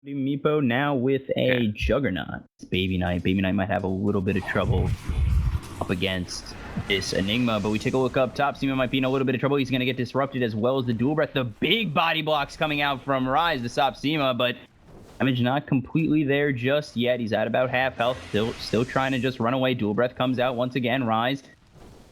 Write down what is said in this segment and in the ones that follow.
Meepo now with a Juggernaut. It's Baby Knight. Baby Knight might have a little bit of trouble up against this Enigma, but we take a look up top. Seema might be in a little bit of trouble. He's going to get disrupted as well as the dual breath. The big body blocks coming out from Rise to stop Seema, but damage not completely there just yet. He's at about half health, still trying to just run away. Dual breath comes out once again. Rise.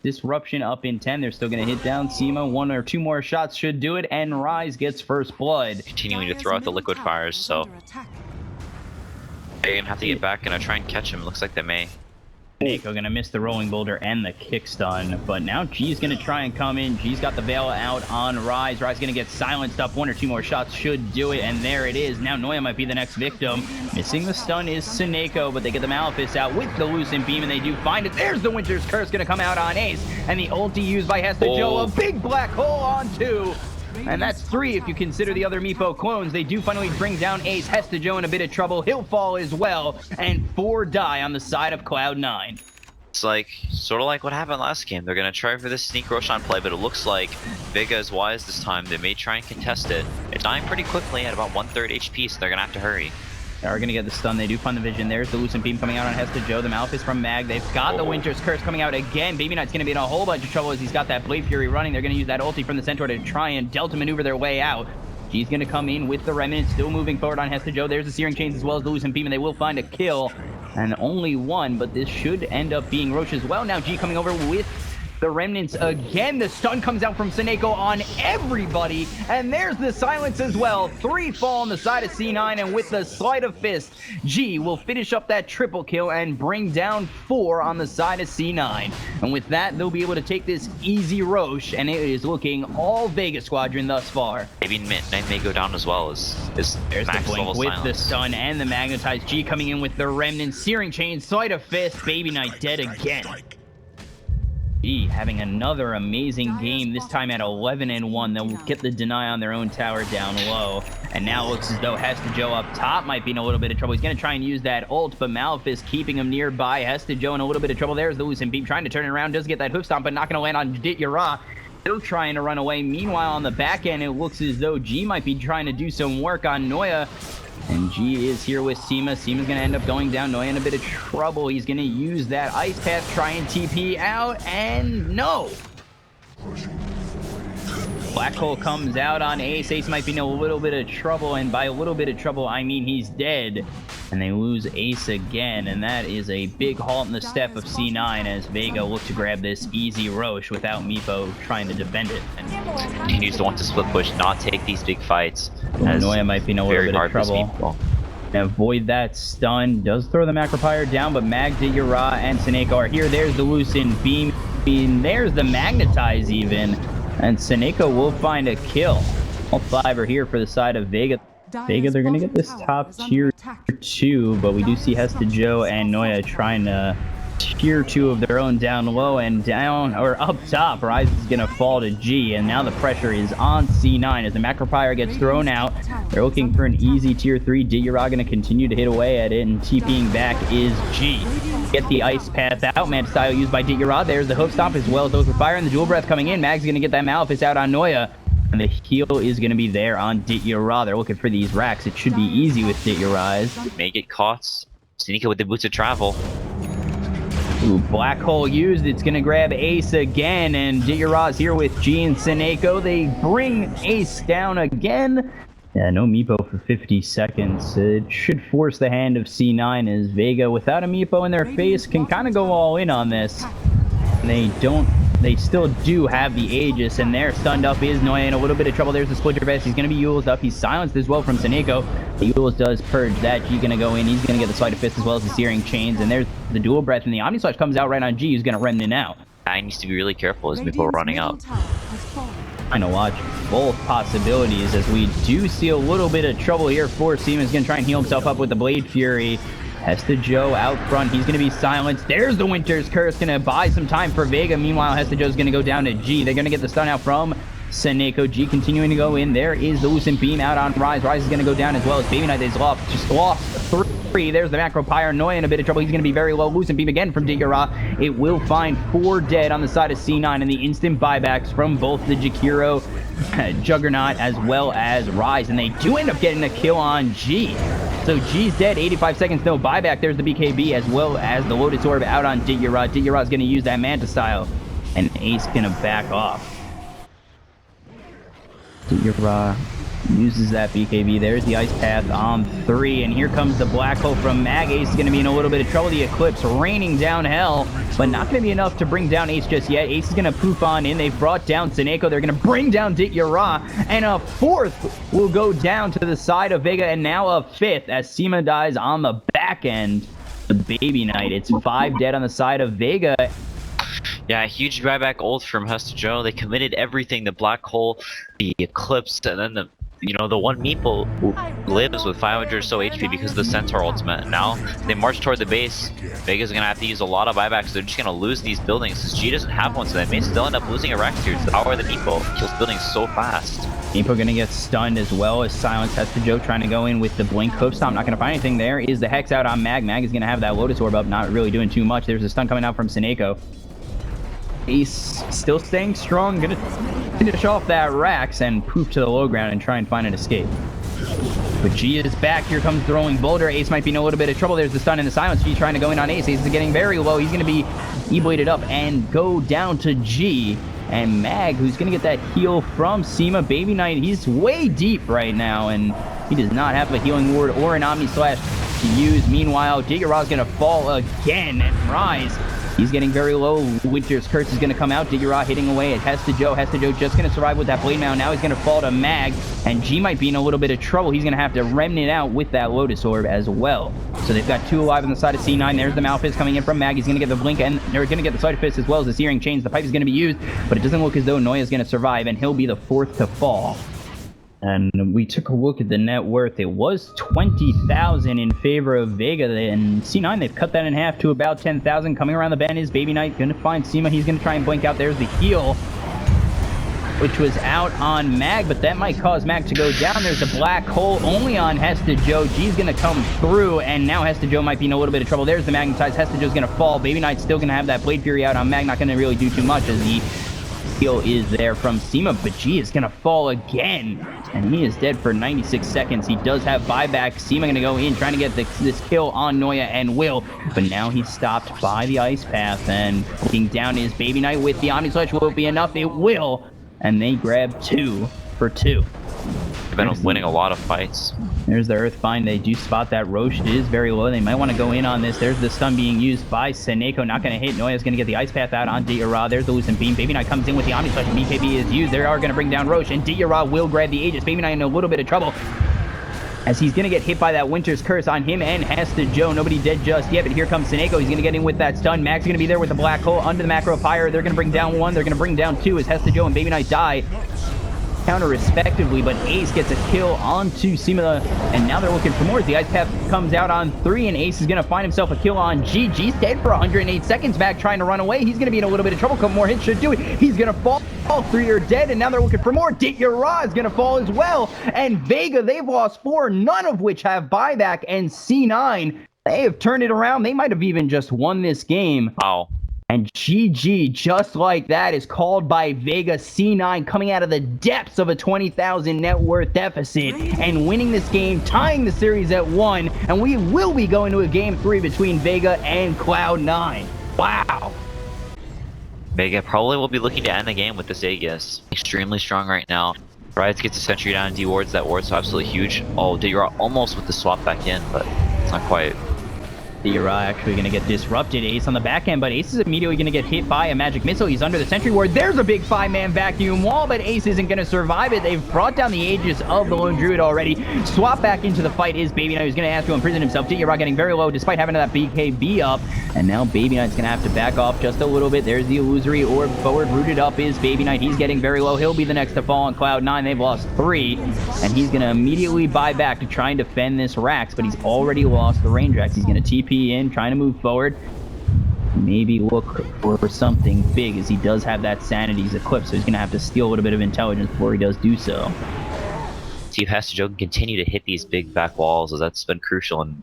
Disruption up in 10. They're still going to hit down Seema. One or two more shots should do it, and Rise gets first blood. Continuing to throw out the liquid fires, so they're gonna have to get back and try and catch him. Looks like they may. Nico gonna miss the rolling boulder and the kick stun, but now G's gonna try and come in. G's got the veil out on Rise. Rise gonna get silenced up. One or two more shots should do it, and there it is. Now Noya might be the next victim. Missing the stun is Sineko, but they get the Malefice out with the Lucent Beam, and they do find it. There's the Winter's Curse gonna come out on Ace, and the ulti used by Hesta Joe. A big black hole on 2. And that's 3 if you consider the other Meepo clones. They do finally bring down Ace. Hesta Joe in a bit of trouble. He'll fall as well. And 4 die on the side of Cloud9. It's like, sort of like what happened last game. They're going to try for this sneak Roshan play, but it looks like Vega is wise this time. They may try and contest it. It's dying pretty quickly at about 1/3 HP, so they're going to have to hurry. They are going to get the stun. They do find the vision. There's the Lucent Beam coming out on Hesta Joe. The Malefice from Mag. They've got the Winter's Curse coming out again. Baby Knight's going to be in a whole bunch of trouble as he's got that Blade Fury running. They're going to use that ulti from the Centaur to try and Delta maneuver their way out. G's going to come in with the Remnant, still moving forward on Hesta Joe. There's the Searing Chains as well as the Lucent Beam, and they will find a kill. And only one, but this should end up being Roche as well. Now G coming over with the Remnants again. The stun comes out from Sineko on everybody, and there's the silence as well. 3 fall on the side of C9, and with the Sleight of Fist, G will finish up that triple kill and bring down 4 on the side of C9. And with that, they'll be able to take this easy Roche, and it is looking all Vega Squadron thus far. Maybe Midnight may go down as well as there's max the blink level with silence. the stun and the magnetized. G coming in with the Remnant, Searing Chain, Sleight of Fist, Baby Knight dead again. G having another amazing game, this time at 11-1. They'll get the deny on their own tower down low. And now it looks as though Hesta Joe up top might be in a little bit of trouble. He's going to try and use that ult, but Malefice keeping him nearby. Hesta Joe in a little bit of trouble. There's the Lucent Beam trying to turn it around. Does get that hoof stomp, but not going to land on Dityara. Still trying to run away. Meanwhile, on the back end, it looks as though G might be trying to do some work on Noya. And G is here with Seema. Seema's going to end up going down. Noya in a bit of trouble. He's going to use that Ice Path, try and TP out, and no! Black Hole comes out on Ace. Ace might be in a little bit of trouble, and by a little bit of trouble, I mean he's dead. And they lose Ace again, and that is a big halt in the step of C9 as Vega look to grab this easy Roche without Meepo trying to defend it. And continues to want to split push, not take these big fights. Noya might be in a little bit of trouble. And avoid that stun. Does throw the Macropyre down, but Mag, Dityara, and Sineko are here. There's the Lucent Beam. There's the Magnetize even. And Sineko will find a kill. All 5 are here for the side of Vega. Vega, they're going to get this top tier 2, but we do see Hesta Joe and Noya trying to tier 2 of their own down low, and down, or up top, Rise is going to fall to G, and now the pressure is on C9 as the Macropyre gets thrown out. They're looking for an easy tier 3. Dityara going to continue to hit away at it, and TPing back is G. Get the Ice Path out. Man style used by Dityara. There's the hoof stomp as well as those with fire, and the dual breath coming in. Mag's going to get that Malefice out on Noya. And the heal is going to be there on Dityara. They're looking for these racks. It should be easy with Dityara. May get caught. Sineko with the boots of travel. Ooh, Black Hole used. It's going to grab Ace again. And Dityara's here with G and Sineko. They bring Ace down again. Yeah, no Meepo for 50 seconds. It should force the hand of C9 as Vega, without a Meepo in their face, can kind of go all in on this. And they still do have the Aegis, and there, stunned up is Noya in a little bit of trouble. There's the Splinter Vest. He's going to be Eul's up. He's silenced as well from Sineko. The Eul's does purge that. G going to go in. He's going to get the Sleight of Fist as well as the Searing Chains. And there's the Dual Breath, and the Omni Slash comes out right on G. He's going to Remnant out. I needs to be really careful as Meepo running up. Trying to watch both possibilities as we do see a little bit of trouble here for Seema. He's going to try and heal himself up with the Blade Fury. Hesta Joe out front. He's going to be silenced. There's the Winter's Curse. Going to buy some time for Vega. Meanwhile, Hesta Joe's going to go down to G. They're going to get the stun out from Sineko. G continuing to go in. There is the Lucent Beam out on Rise. Rise is going to go down as well as Baby Knight. They've just lost 3. 3. There's the macro pyre. Noya in a bit of trouble. He's going to be very low. Lucent beam again from Digura. It will find 4 dead on the side of C9, and the instant buybacks from both the Jakiro Juggernaut as well as Rise, and they do end up getting a kill on G. So G's dead, 85 seconds, no buyback. There's the BKB as well as the Lotus Orb out on Digura. Digura's going to use that Manta style, and Ace going to back off. Digura uses that BKB. There's the Ice Path on 3, and here comes the Black Hole from Mag. Ace is going to be in a little bit of trouble. The Eclipse raining down hell, but not going to be enough to bring down Ace just yet. Ace is going to poof on in. They've brought down Seneko. They're going to bring down Dityara, and a 4th will go down to the side of Vega, and now a 5th as Sima dies on the back end. The Baby Knight. It's 5 dead on the side of Vega. Yeah, huge buyback ult from Hesta Joe. They committed everything, the Black Hole, the Eclipse, and then the one Meeple who lives with 500 or so HP because of the Centaur ultimate. Now they march toward the base. Vega's gonna have to use a lot of buybacks. They're just gonna lose these buildings because G doesn't have one, so they may still end up losing a Rex here. The power of the Meeple kills buildings so fast. Meeple gonna get stunned as well as Silence. Hesta Joe trying to go in with the Blink Hook Stomp. Not gonna find anything there. Is the Hex out on Mag. Mag is gonna have that Lotus Orb up, not really doing too much. There's a stun coming out from Seneko. Ace still staying strong, gonna finish off that Rax and poof to the low ground and try and find an escape. But G is back. Here comes throwing Boulder. Ace might be in a little bit of trouble. There's the stun and the silence. G trying to go in on Ace. Ace is getting very low. He's going to be E-bladed up and go down to G. And Mag, who's going to get that heal from Sima. Baby Knight, he's way deep right now, and he does not have a healing ward or an Omni Slash to use. Meanwhile, Digura's going to fall again and Rise. He's getting very low. Winter's Curse is going to come out. Digura hitting away at Hesta Joe. Hesta Joe just going to survive with that Blade Mail. Now he's going to fall to Mag, and G might be in a little bit of trouble. He's going to have to remnant out with that Lotus Orb as well. So they've got 2 alive on the side of C9. There's the Malphite coming in from Mag. He's going to get the Blink, and they're going to get the Side Fist as well as the Searing Chains. The Pipe is going to be used, but it doesn't look as though Noya is going to survive, and he'll be the 4th to fall. And we took a look at the net worth. It was 20,000 in favor of Vega. And C9, they've cut that in half to about 10,000. Coming around the bend is Baby Knight. Going to find Sima. He's going to try and blink out. There's the heal, which was out on Mag, but that might cause Mag to go down. There's a Black Hole only on Hesta Joe. G's going to come through, and now Hesta Joe might be in a little bit of trouble. There's the Magnetize. Hesta Joe's going to fall. Baby Knight's still going to have that Blade Fury out on Mag. Not going to really do too much as the heal is there from Sima, but G is going to fall again, and he is dead for 96 seconds. He does have buyback. Sima going to go in, trying to get this kill on Noya and Will, but now he's stopped by the Ice Path, and looking down is Baby Knight with the Omni Slash. Will it be enough? It will, and they grab 2 for 2. They've been winning a lot of fights. There's the Earthbind. They do spot that Roche is very low. They might want to go in on this. There's the stun being used by Seneko. Not going to hit. Noya's going to get the Ice Path out on Dityara. There's the Lucent Beam. Baby Knight comes in with the Omni Slash. BKB is used. They are going to bring down Roche, and Dityara will grab the Aegis. Baby Knight in a little bit of trouble, as he's going to get hit by that Winter's Curse on him and Hesta Joe. Nobody dead just yet, but here comes Seneko. He's going to get in with that stun. Mag's going to be there with the Black Hole under the Macro Pyre. They're going to bring down 1. They're going to bring down 2 as Hesta Joe and Baby Knight die counter respectively, but Ace gets a kill onto Sima, and now they're looking for more as the Ice Path comes out on 3, and Ace is going to find himself a kill on G. G's dead for 108 seconds. Mag trying to run away. He's going to be in a little bit of trouble. A couple more hits should do it. He's going to fall. All 3 are dead, and now they're looking for more. Dityara is going to fall as well, and Vega, they've lost 4, none of which have buyback, and C9, they have turned it around. They might have even just won this game. Wow. And GG, just like that, is called by Vega. C9 coming out of the depths of a 20,000 net worth deficit and winning this game, tying the series at 1. And we will be going to a game 3 between Vega and Cloud9. Wow. Vega probably will be looking to end the game with this Aegis. Extremely strong right now. Rise gets a sentry down and dewards that ward, so absolutely huge. Oh, Dityara almost with the swap back in, but it's not quite. Dityara actually going to get disrupted. Ace on the back end, but Ace is immediately going to get hit by a magic missile. He's under the sentry ward. There's a big 5-man vacuum wall, but Ace isn't going to survive it. They've brought down the Aegis of the Lone Druid already. Swap back into the fight is Baby Knight, who's going to have to imprison himself. Dityara getting very low despite having that BKB up, and now Baby Knight's going to have to back off just a little bit. There's the illusory orb forward. Rooted up is Baby Knight. He's getting very low. He'll be the next to fall on Cloud9. They've lost 3, and he's going to immediately buy back to try and defend this Rax, but he's already lost the range Rax. He's going to TP in, trying to move forward, maybe look for something big, as he does have that Sanity's Eclipse, so he's going to have to steal a little bit of intelligence before he does do so. See if Hesta Joe can continue to hit these big back walls, as that's been crucial in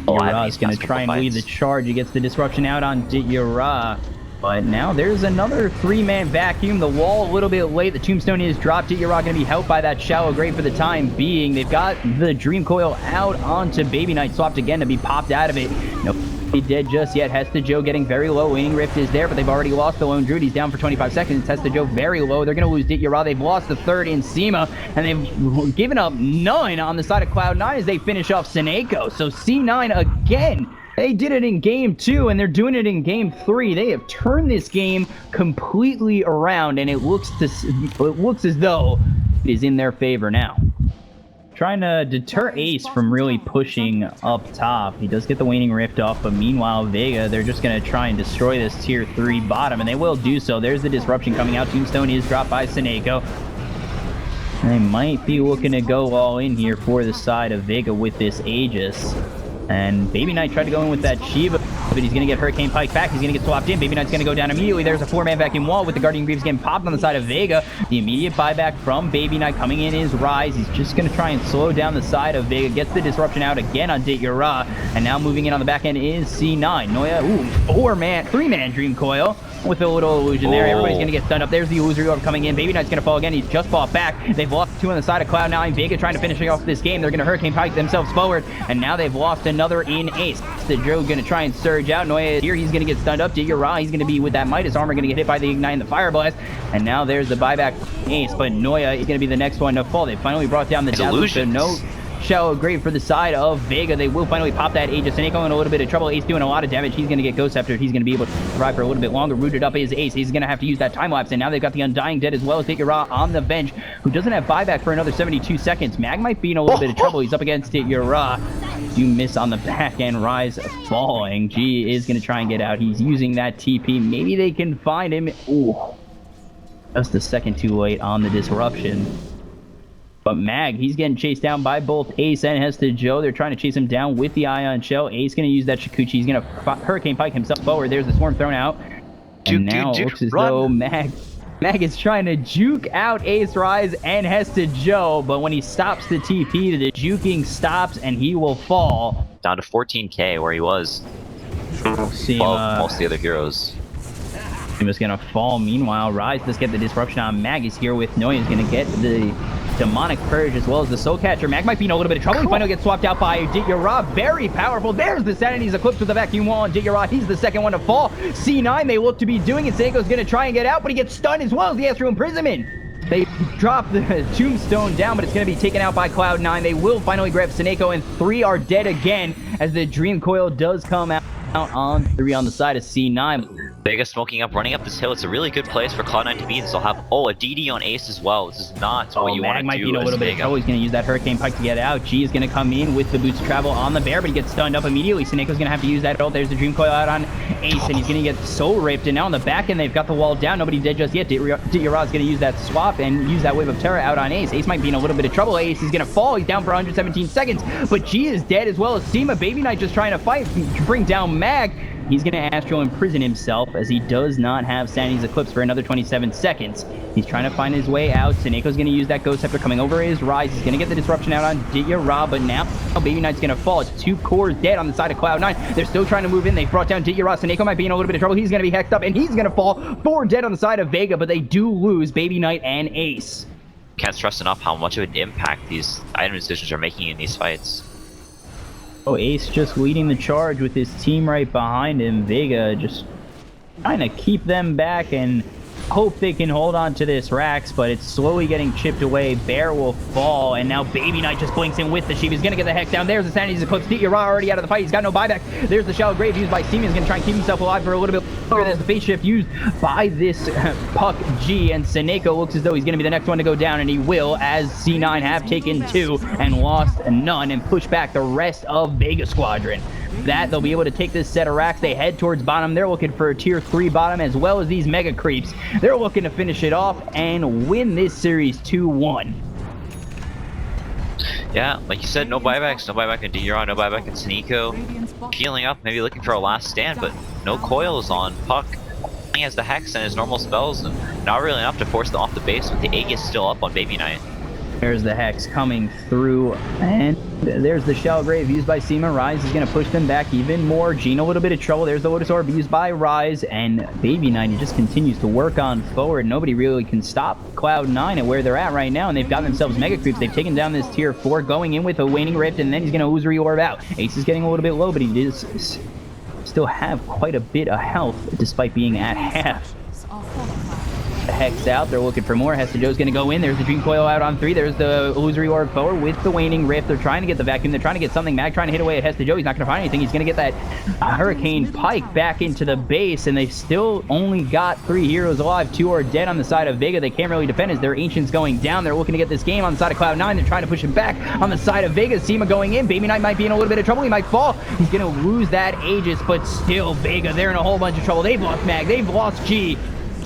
Yura is going to try and lead the charge. He gets the disruption out on Yura. But now there's another 3-man vacuum. The wall a little bit late. The tombstone is dropped. Yura going to be helped by that shallow grave for the time being. They've got the Dream Coil out onto Baby Knight. Swapped again to be popped out of it. No dead just yet. Hesta Joe getting very low. Waning Rift is there, but they've already lost the Lone Druid. He's down for 25 seconds. Hesta Joe very low. They're going to lose Yura. They've lost the third in Sema, and they've given up none on the side of Cloud9 as they finish off Seneko. So C9 again. They did it in game 2, and they're doing it in game 3. They have turned this game completely around, and it looks as though it is in their favor now. Trying to deter Ace from really pushing up top. He does get the Waning Rift off, but meanwhile, Vega, they're just going to try and destroy this tier 3 bottom, and they will do so. There's the disruption coming out. Tombstone is dropped by Seneko. They might be looking to go all in here for the side of Vega with this Aegis. And Baby Knight tried to go in with that Shiva, but he's going to get Hurricane Pike back. He's going to get swapped in. Baby Knight's going to go down immediately. There's a 4-man vacuum wall with the Guardian Greaves getting popped on the side of Vega. The immediate buyback from Baby Knight coming in is Rise. He's just going to try and slow down the side of Vega. Gets the disruption out again on Yura. And now moving in on the back end is C9. Noya, 3-man Dream Coil with a little illusion there. Everybody's going to get stunned up. There's the Illusory Orb coming in. Baby Knight's going to fall again. He's just fought back. They've lost 2 on the side of Cloud9. Vega trying to finish off this game. They're going to Hurricane Pike themselves forward. And now they've lost another in Ace. The Joe going to try and surge out. Noya is here. He's going to get stunned up. Yura, he's going to be with that Midas armor. Going to get hit by the Ignite and the Fire Blast. And now there's the buyback Ace. But Noya is going to be the next one to fall. They finally brought down the Dazzle. So no shallow grave for the side of Vega. They will finally pop that Aegis. Seneko in a little bit of trouble. Ace doing a lot of damage. He's going to get Ghost Scepter. He's going to be able to survive for a little bit longer. Rooted up is Ace. He's going to have to use that time lapse. And now they've got the Undying Dead as well as Yura on the bench, who doesn't have buyback for another 72 seconds. Mag might be in a little bit of trouble. He's up against it. Yura. You miss on the back end. Rise falling. G is going to try and get out. He's using that TP. Maybe they can find him. Ooh. Just a second too late on the disruption. But Mag, he's getting chased down by both Ace and Hesta Joe. They're trying to chase him down with the Ion Shell. Ace going to use that Shikuchi. He's going to Hurricane Pike himself forward. There's the Swarm thrown out. And now it looks as though Mag is trying to juke out Ace, Rise, and Hesta Joe. But when he stops the TP, the juking stops and he will fall. Down to 14k where he was. Sema, most of the other heroes. He was going to fall. Meanwhile, Rise does get the disruption on Mag. He's here with Noya. He's going to get the Demonic Purge as well as the Soul Catcher. Mag might be in a little bit of trouble. He finally gets swapped out by Yura. Very powerful. There's the Sanity's Eclipse with the vacuum wall on Yura. He's the second one to fall. C9 they look to be doing it. Seiko's going to try and get out, but he gets stunned as well as the Astral Imprisonment. They drop the Tombstone down, but it's going to be taken out by Cloud9. They will finally grab Seneko, and 3 are dead again as the Dream Coil does come out on 3 on the side of C9. Vega smoking up, running up this hill. It's a really good place for Cloud9 to be. This will have, a DD on Ace as well. This is not what you want to do. Mag might be in a little bit of trouble. He's going to use that Hurricane Pike to get out. G is going to come in with the Boots of Travel on the bear, but he gets stunned up immediately. Seneko's going to have to use that ult. There's the Dream Coil out on Ace, and he's going to get Soul Ripped. And now on the back end, they've got the wall down. Nobody dead just yet. Yura is going to use that swap and use that Wave of Terror out on Ace. Ace might be in a little bit of trouble. Ace is going to fall. He's down for 117 seconds, but G is dead as well as Sema. Baby Knight just trying to fight, bring down Mag. He's going to Astral Imprison himself as he does not have Sanity's Eclipse for another 27 seconds. He's trying to find his way out. Seneko's going to use that Ghost Scepter coming over his Rise. He's going to get the disruption out on Yura, but now Baby Knight's going to fall. It's 2 cores dead on the side of Cloud9. They're still trying to move in. They brought down Yura. Seneko might be in a little bit of trouble. He's going to be hexed up, and he's going to fall. 4 dead on the side of Vega, but they do lose Baby Knight and Ace. Can't stress enough how much of an impact these item decisions are making in these fights. Oh, Ace just leading the charge with his team right behind him. Vega just trying to keep them back and hope they can hold on to this Rax, but it's slowly getting chipped away. Bear will fall, and now Baby Knight just blinks in with the Sheep. He's going to get the hex down. There's the Sanity's Eclipse. Yura already out of the fight. He's got no buyback. There's the Shallow Grave used by Seaman. He's going to try and keep himself alive for a little bit longer. There's the Face Shift used by this Puck G, and Seneko looks as though he's going to be the next one to go down, and he will, as C9 have taken 2 and lost none and push back the rest of Vega Squadron. That they'll be able to take this set of racks. They head towards bottom. They're looking for a tier 3 bottom as well as these mega creeps. They're looking to finish it off and win this series 2-1. Yeah, like you said, no buybacks, no buyback in Yura, no buyback in Seneko. Healing up, maybe looking for a last stand, but no coils on Puck. He has the Hex and his normal spells, and not really enough to force them off the base with the Aegis still up on Baby Knight. There's the Hex coming through, and there's the Shell Grave used by Seema. Rise is going to push them back even more. Gene a little bit of trouble. There's the Lotus Orb used by Rise, and Baby 90 just continues to work on forward. Nobody really can stop Cloud9 at where they're at right now, and they've got themselves Mega Creeps. They've taken down this Tier 4, going in with a Waning Rift, and then he's going to Illusory Orb out. Ace is getting a little bit low, but he does still have quite a bit of health, despite being at half. The Hex out. They're looking for more. Hesta Joe's going to go in. There's the Dream Coil out on 3. There's the Illusory Orb forward with the Waning Rift. They're trying to get the Vacuum. They're trying to get something. Mag trying to hit away at Hesta Joe. He's not going to find anything. He's going to get that Hurricane Pike back into the base, and they've still only got 3 heroes alive. 2 are dead on the side of Vega. They can't really defend as their Ancient's going down. They're looking to get this game on the side of Cloud9. They're trying to push him back on the side of Vega. Seema going in. Baby Knight might be in a little bit of trouble. He might fall. He's going to lose that Aegis, but still Vega, they're in a whole bunch of trouble. They've lost Mag. They've lost G.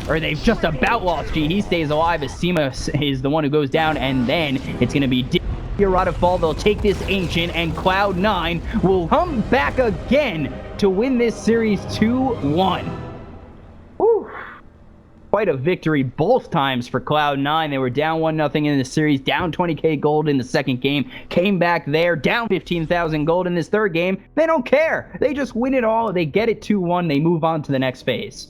Or they've just about lost G. He stays alive as Seema is the one who goes down, and then it's going to be Rada fall. They'll take this Ancient, and Cloud9 will come back again to win this series 2-1. Whew. Quite a victory both times for Cloud9. They were down 1-0 in the series, down 20k gold in the second game, came back there, down 15,000 gold in this third game. They don't care. They just win it all. They get it 2-1. They move on to the next phase.